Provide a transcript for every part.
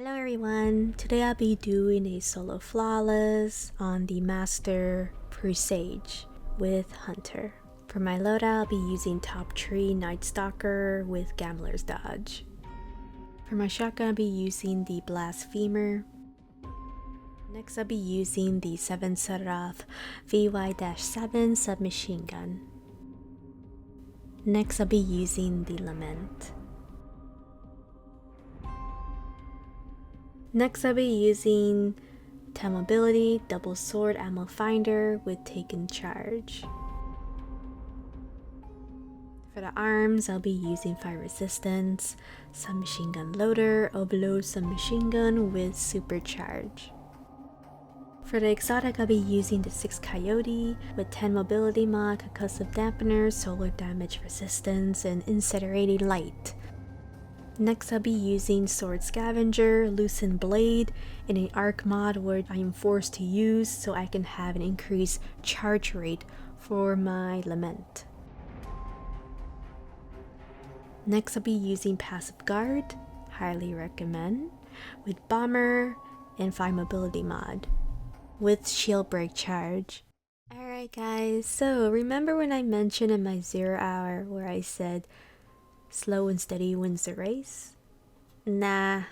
Hello everyone, today I'll be doing a solo flawless on the Master Presage with Hunter. For my loadout, I'll be using top tree Nightstalker with Gambler's Dodge. For my shotgun, I'll be using the Blasphemer. Next, I'll be using the 7 Seraph VY-7 submachine gun. Next, I'll be using the Lament. Next, I'll be using 10 mobility, double sword ammo finder with taken charge. For the arms, I'll be using fire resistance, submachine gun loader, overload submachine gun with supercharge. For the exotic, I'll be using the 6 Coyote with 10 mobility mod, concussive dampener, solar damage resistance, and incinerating light. Next, I'll be using Sword Scavenger, Loosened Blade, in an arc mod where I am forced to use so I can have an increased charge rate for my Lament. Next, I'll be using Passive Guard, highly recommend, with Bomber and 5 mobility mod, with Shield Break charge. Alright guys, so remember when I mentioned in my 0 hour where I said slow and steady wins the race? Nah,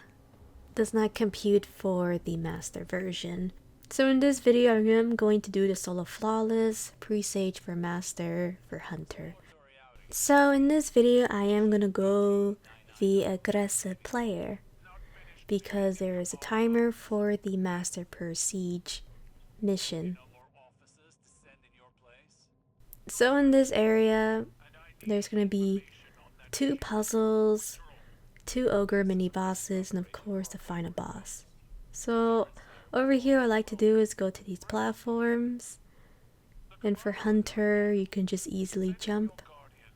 does not compute for the master version. So in this video, I am going to do the solo flawless, presage for master, for hunter. So in this video, I am gonna go the aggressive player because there is a timer for the master presage mission. So in this area, there's gonna be 2 puzzles, 2 ogre mini bosses, and of course the final boss. So over here, what I like to do is go to these platforms, and for hunter you can just easily jump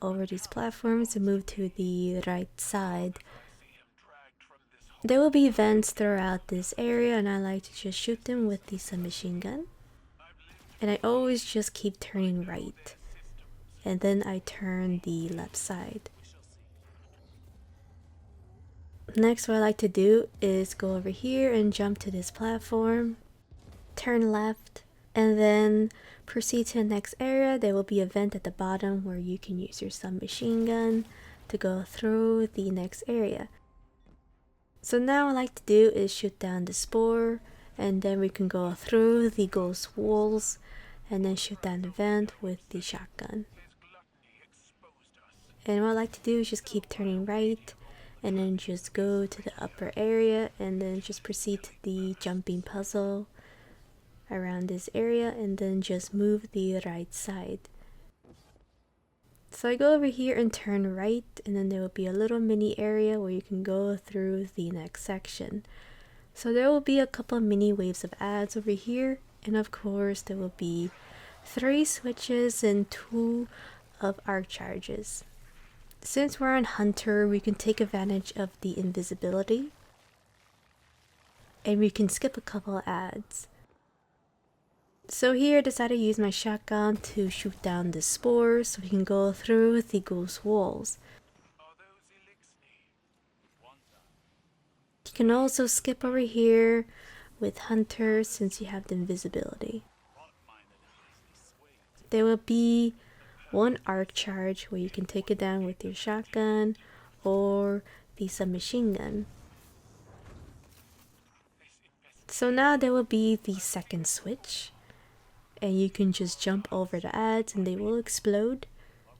over these platforms and move to the right side. There will be vents throughout this area, and I like to just shoot them with the submachine gun, and I always just keep turning right, and then I turn the left side. Next, what I like to do is go over here and jump to this platform, turn left, and then proceed to the next area. There will be a vent at the bottom where you can use your submachine gun to go through the next area. So now what I like to do is shoot down the spore, and then we can go through the ghost walls and then shoot down the vent with the shotgun. And what I like to do is just keep turning right, and then just go to the upper area and then just proceed to the jumping puzzle around this area and then just move the right side. So I go over here and turn right, and then there will be a little mini area where you can go through the next section. So there will be a couple mini waves of ads over here, and of course there will be 3 switches and 2 of arc charges. Since we're on hunter, we can take advantage of the invisibility, and we can skip a couple ads. So here I decided to use my shotgun to shoot down the spores so we can go through the ghost walls. You can also skip over here with hunter since you have the invisibility. There will be 1 arc charge where you can take it down with your shotgun or the submachine gun. So now there will be the second switch, and you can just jump over the ads and they will explode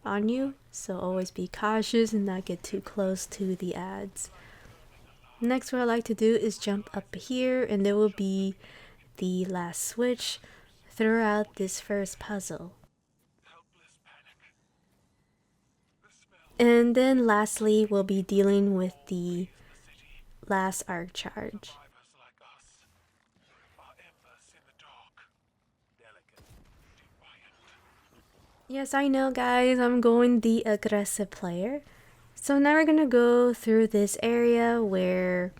on you, so always be cautious and not get too close to the ads. Next, what I like to do is jump up here, and there will be the last switch throughout this first puzzle. And then lastly, we'll be dealing with the last arc charge. Yes, I know guys, I'm going the aggressive player. So now we're gonna go through this area where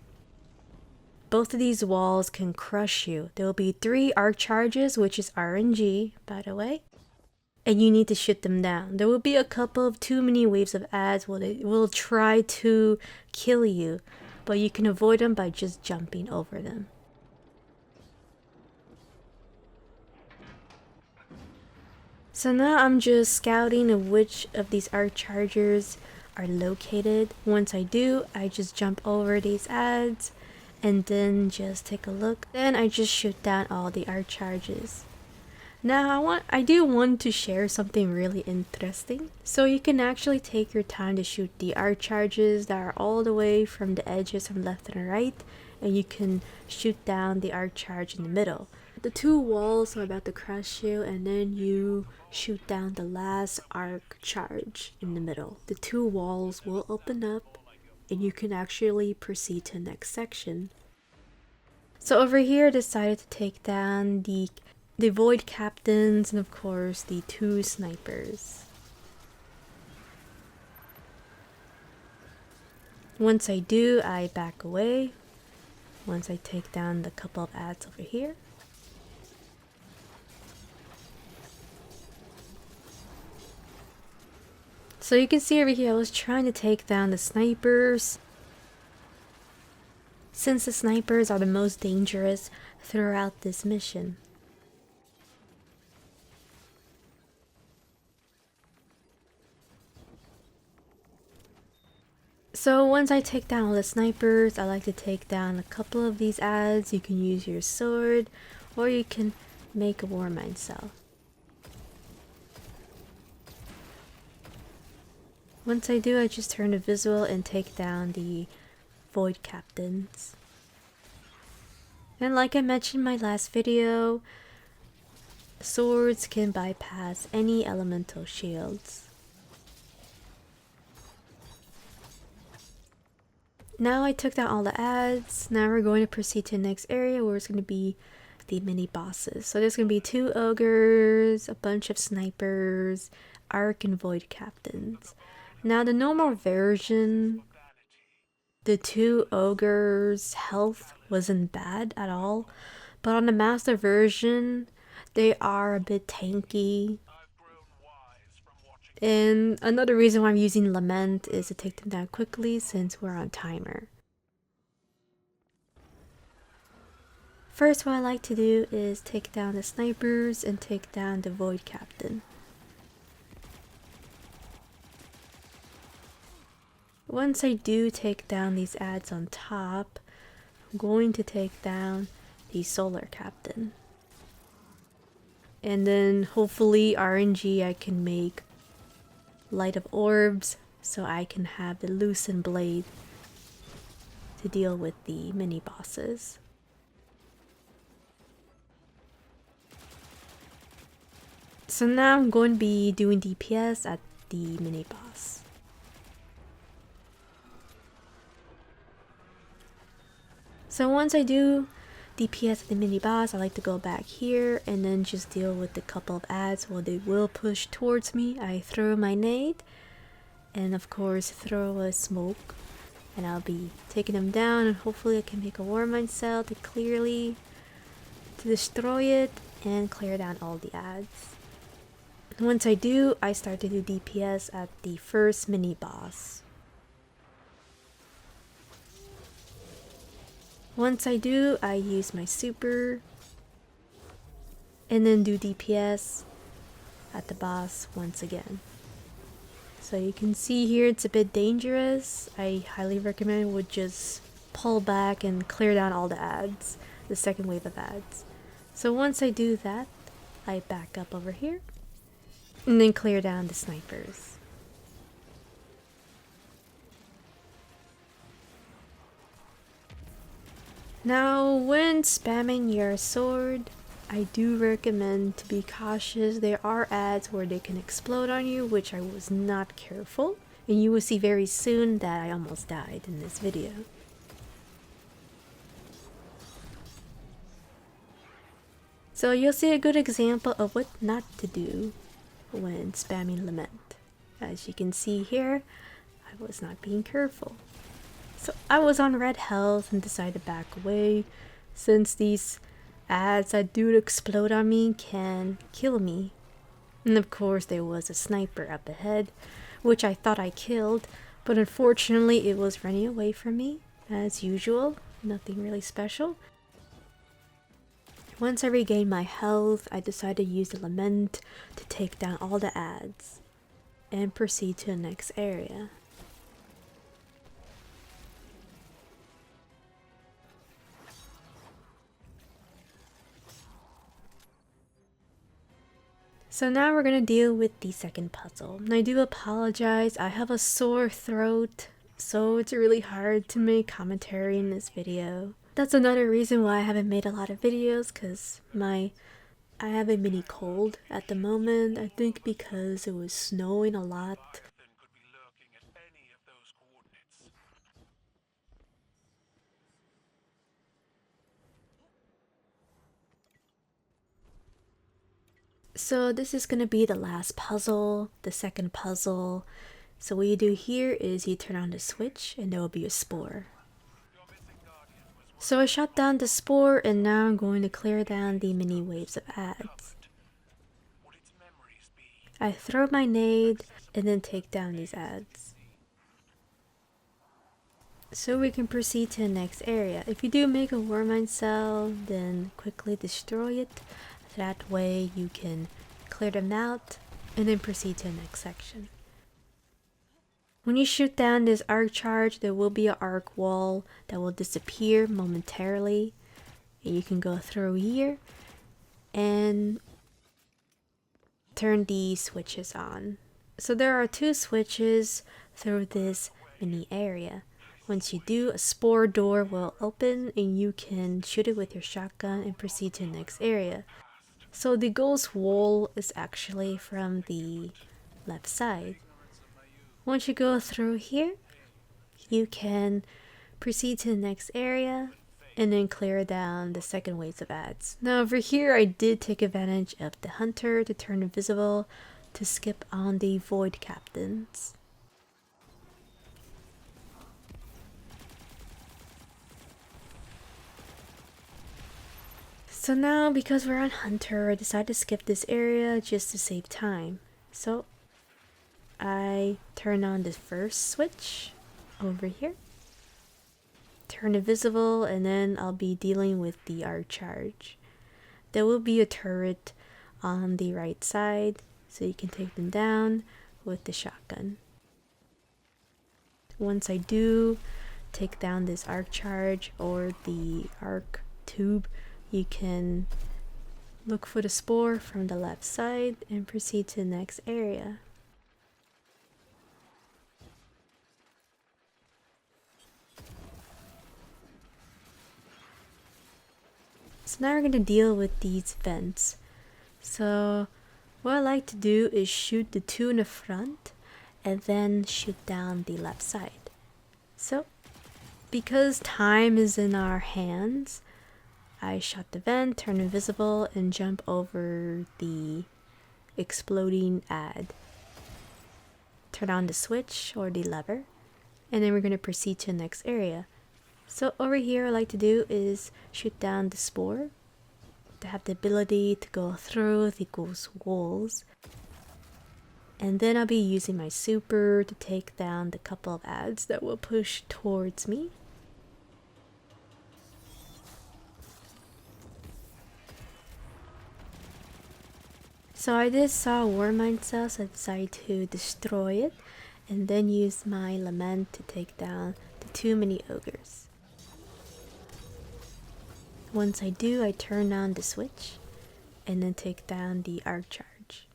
both of these walls can crush you. There will be 3 arc charges, which is RNG, by the way, and you need to shoot them down. There will be a couple of too many waves of ads where they will try to kill you, but you can avoid them by just jumping over them. So now I'm just scouting of which of these arc chargers are located. Once I do, I just jump over these ads and then just take a look. Then I just shoot down all the arc charges. Now I do want to share something really interesting. So you can actually take your time to shoot the arc charges that are all the way from the edges from left and right, and you can shoot down the arc charge in the middle. The two walls are about to crush you, and then you shoot down the last arc charge in the middle. The two walls will open up and you can actually proceed to the next section. So over here I decided to take down the void captains and of course the two snipers. Once I do, I back away. Once I take down the couple of ads over here. So you can see over here I was trying to take down the snipers, since the snipers are the most dangerous throughout this mission. So once I take down all the snipers, I like to take down a couple of these ads. You can use your sword or you can make a war mine cell. Once I do, I just turn to visual and take down the void captains. And like I mentioned in my last video, swords can bypass any elemental shields. Now I took down all the ads. Now we're going to proceed to the next area where it's going to be the mini bosses. So there's going to be 2 ogres, a bunch of snipers, arc and void captains. Now the normal version, the 2 ogres' health wasn't bad at all, but on the master version, they are a bit tanky. And another reason why I'm using Lament is to take them down quickly since we're on timer. First, what I like to do is take down the snipers and take down the void captain. Once I do take down these ads on top, I'm going to take down the solar captain. And then hopefully RNG I can make light of orbs so I can have the loosened blade to deal with the mini bosses. So now I'm going to be doing DPS at the mini boss. So once I do DPS at the mini boss, I like to go back here and then just deal with a couple of ads while they will push towards me. I throw my nade and of course throw a smoke, and I'll be taking them down, and hopefully I can make a war mine cell to destroy it and clear down all the ads. And once I do, I start to do DPS at the first mini boss. Once I do, I use my super and then do DPS at the boss once again. So you can see here it's a bit dangerous. I highly recommend would just pull back and clear down all the ads, the second wave of ads. So once I do that, I back up over here and then clear down the snipers. Now, when spamming your sword, I do recommend to be cautious. There are ads where they can explode on you, which I was not careful. And you will see very soon that I almost died in this video. So you'll see a good example of what not to do when spamming Lament. As you can see here, I was not being careful. So I was on red health and decided to back away, since these ads that do explode on me can kill me. And of course there was a sniper up ahead, which I thought I killed, but unfortunately it was running away from me. as usual, nothing really special. Once I regained my health, I decided to use the Lament to take down all the ads and proceed to the next area. So now we're gonna deal with the second puzzle. And I do apologize, I have a sore throat, so it's really hard to make commentary in this video. That's another reason why I haven't made a lot of videos, because I have a mini cold at the moment. I think because it was snowing a lot. So this is gonna be the last puzzle, the second puzzle. So what you do here is you turn on the switch and there will be a spore. So I shot down the spore and now I'm going to clear down the mini waves of ads. I throw my nade and then take down these ads. So we can proceed to the next area. If you do make a Warmind cell, then quickly destroy it. That way you can clear them out and then proceed to the next section. When you shoot down this arc charge, there will be an arc wall that will disappear momentarily. And you can go through here and turn these switches on. So there are two switches through this mini area. Once you do, a spore door will open and you can shoot it with your shotgun and proceed to the next area. So the ghost wall is actually from the left side. Once you go through here, you can proceed to the next area and then clear down the second waves of ads. Now over here I did take advantage of the hunter to turn invisible to skip on the void captains. So now, because we're on Hunter, I decided to skip this area just to save time. So I turn on the first switch over here, turn invisible, and then I'll be dealing with the arc charge. There will be a turret on the right side, so you can take them down with the shotgun. Once I do take down this arc charge or the arc tube, you can look for the spore from the left side and proceed to the next area. So now we're going to deal with these vents. So what I like to do is shoot the two in the front and then shoot down the left side. So because time is in our hands, I shot the vent, turn invisible, and jump over the exploding ad. Turn on the switch or the lever, and then we're going to proceed to the next area. So over here, I like to do is shoot down the spore to have the ability to go through the ghost walls. And then I'll be using my super to take down the couple of ads that will push towards me. So I just saw a Warmind cell, so I decided to destroy it and then use my Lament to take down the two mini ogres. Once I do, I turn on the switch and then take down the arc charge.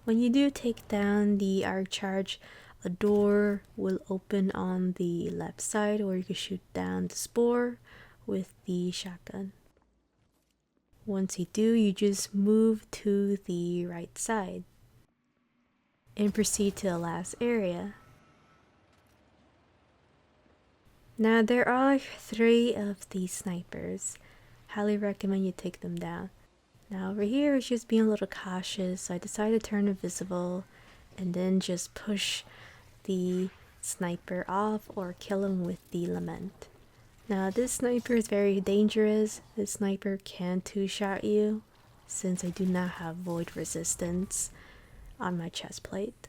When you do take down the arc charge, a door will open on the left side where you can shoot down the spore with the shotgun. Once you do, you just move to the right side and proceed to the last area. Now there are 3 of these snipers. Highly recommend you take them down. Now over here is just being a little cautious, so I decided to turn invisible and then just push the sniper off or kill him with the Lament. Now this sniper is very dangerous. This sniper can 2-shot you since I do not have void resistance on my chest plate.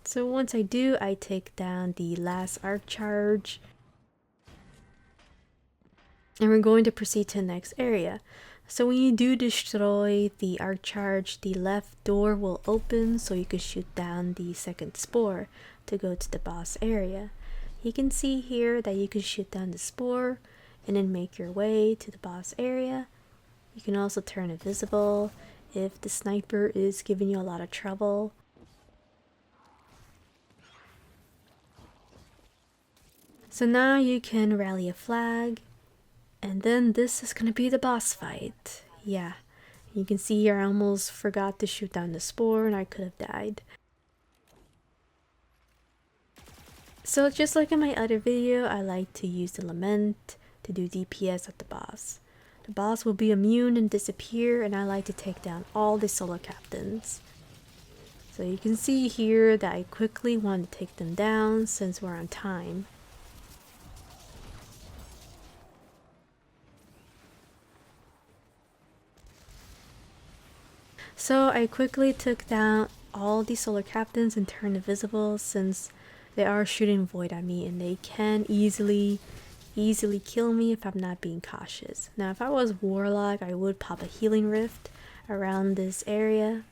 So once I do, I take down the last arc charge. And we're going to proceed to the next area. So when you do destroy the arc charge, the left door will open so you can shoot down the second spore to go to the boss area. You can see here that you can shoot down the spore and then make your way to the boss area. You can also turn invisible if the sniper is giving you a lot of trouble. So now you can rally a flag, and then this is gonna be the boss fight. Yeah, you can see here I almost forgot to shoot down the spore and I could have died. So just like in my other video, I like to use the Lament to do DPS at the boss. The boss will be immune and disappear, and I like to take down all the solo captains. So you can see here that I quickly want to take them down since we're on time. So I quickly took down all the solar captains and turned invisible since they are shooting void at me and they can easily kill me if I'm not being cautious. Now if I was warlock, I would pop a healing rift around this area.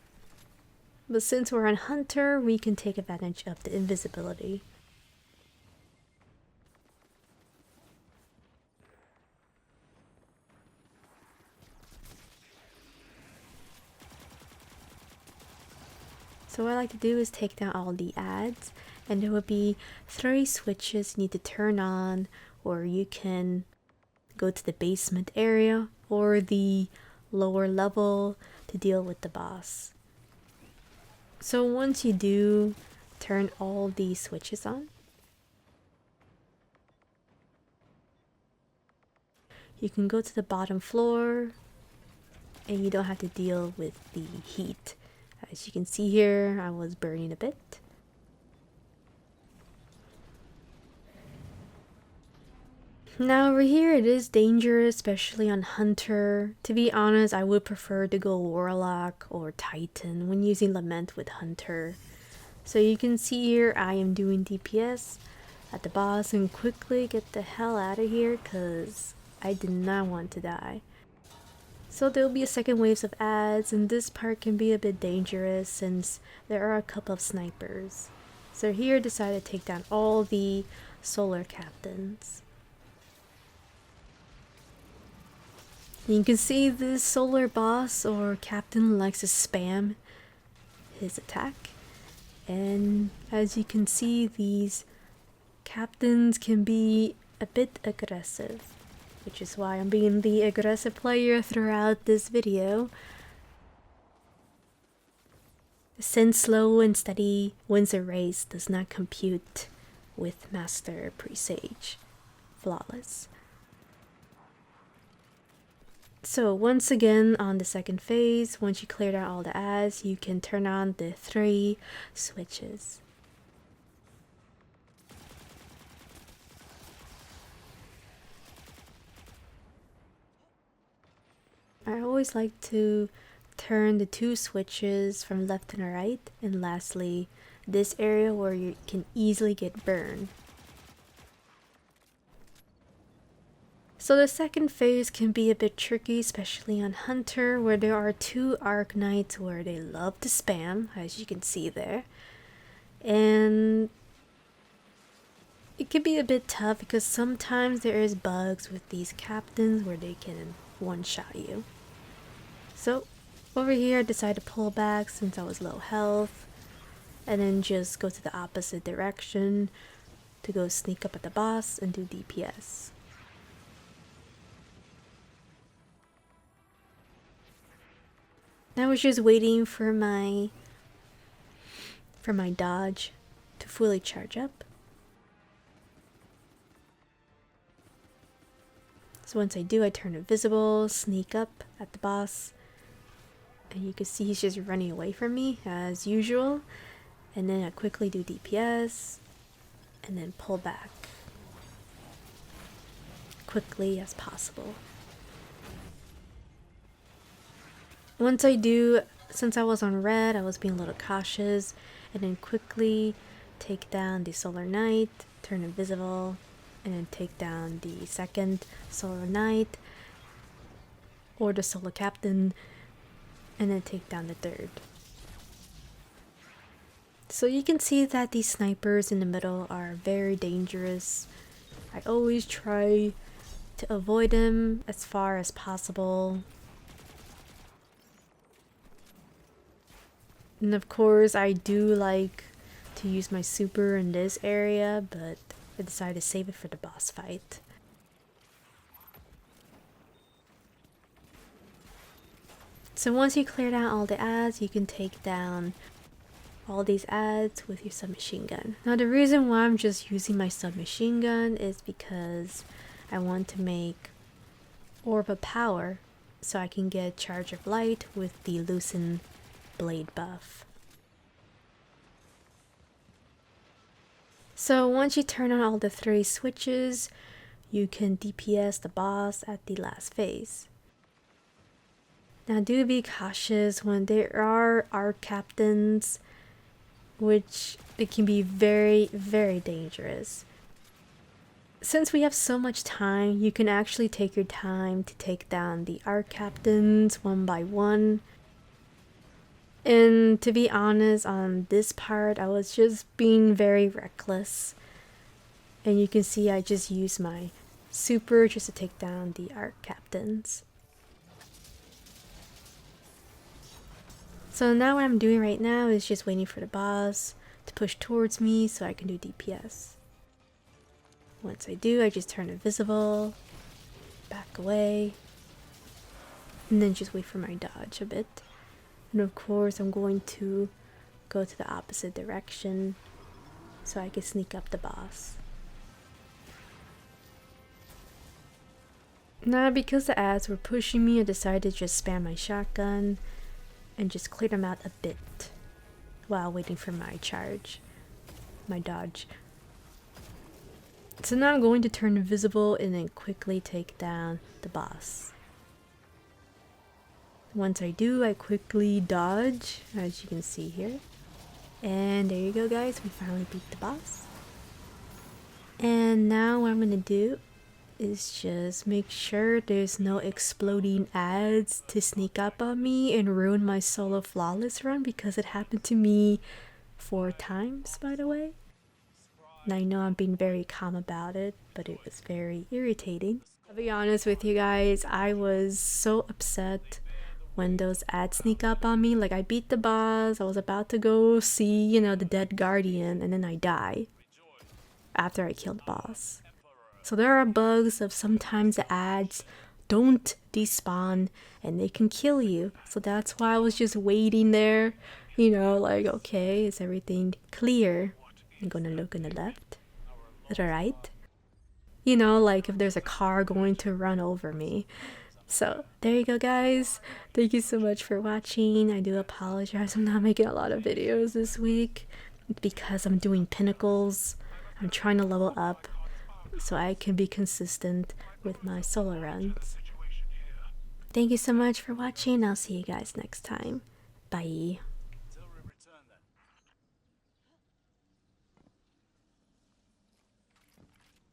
But since we're on hunter, we can take advantage of the invisibility. So what I like to do is take down all the ads, and there will be 3 switches you need to turn on, or you can go to the basement area or the lower level to deal with the boss. So once you do turn all these switches on, you can go to the bottom floor and you don't have to deal with the heat. As you can see here, I was burning a bit. Now over here it is dangerous, especially on Hunter. To be honest, I would prefer to go Warlock or Titan when using Lament with Hunter. So you can see here I am doing DPS at the boss and quickly get the hell out of here because I did not want to die. So there will be a second wave of ads, and this part can be a bit dangerous since there are a couple of snipers. So here I decided to take down all the solar captains. You can see this solar boss or captain likes to spam his attack. And as you can see, these captains can be a bit aggressive, which is why I'm being the aggressive player throughout this video. Since slow and steady wins a race does not compute with Master Presage. Flawless. So once again on the second phase, once you cleared out all the ads, you can turn on the 3 switches. I always like to turn the 2 switches from left and right, and lastly this area where you can easily get burned. So the second phase can be a bit tricky, especially on Hunter, where there are 2 Arc Knights where they love to spam, as you can see there. And it can be a bit tough because sometimes there is bugs with these captains where they can one-shot you. So over here I decided to pull back since I was low health, and then just go to the opposite direction to go sneak up at the boss and do DPS. I was just waiting for my dodge to fully charge up. So once I do, I turn invisible, sneak up at the boss, and you can see he's just running away from me as usual. And then I quickly do DPS and then pull back quickly as possible. Once I do Since I was on red, I was being a little cautious, and then quickly take down the Solar Knight, turn invisible, and then take down the second Solar Knight, or the Solar Captain, and then take down the third. So you can see that these snipers in the middle are very dangerous. I always try to avoid them as far as possible. And of course I do like to use my super in this area, but I decided to save it for the boss fight. So once you clear down all the ads, you can take down all these ads with your submachine gun. Now the reason why I'm just using my submachine gun is because I want to make Orb of Power so I can get Charge of Light with the Loosen Blade buff. So once you turn on all the 3 switches, you can DPS the boss at the last phase. Now do be cautious when there are arc captains, which it can be very, very dangerous. Since we have so much time, you can actually take your time to take down the arc captains one by one. And to be honest, on this part, I was just being very reckless. And you can see I just used my super just to take down the arc captains. So now what I'm doing right now is just waiting for the boss to push towards me so I can do DPS. Once I do, I just turn invisible, back away, and then just wait for my dodge a bit. And of course I'm going to go to the opposite direction so I can sneak up the boss. Now because the ads were pushing me, I decided to just spam my shotgun and just clear them out a bit while waiting for my charge, my dodge. So now I'm going to turn invisible and then quickly take down the boss. Once I do, I quickly dodge, as you can see here. And there you go guys, we finally beat the boss. And now what I'm gonna do is just make sure there's no exploding ads to sneak up on me and ruin my solo flawless run, because it happened to me 4 times, by the way. And I know I'm being very calm about it, but it was very irritating. I'll be honest with you guys, I was so upset when those ads sneak up on me. Like, I beat the boss, I was about to go see, you know, the dead guardian, and then I die after I killed the boss. So there are bugs of sometimes the ads don't despawn and they can kill you. So that's why I was just waiting there, you know, like, okay, is everything clear? I'm gonna look on the left, to the right. You know, like if there's a car going to run over me. So there you go guys. Thank you so much for watching. I do apologize I'm not making a lot of videos this week because I'm doing pinnacles. I'm trying to level up so I can be consistent with my solo runs. Thank you so much for watching. I'll see you guys next time. Bye.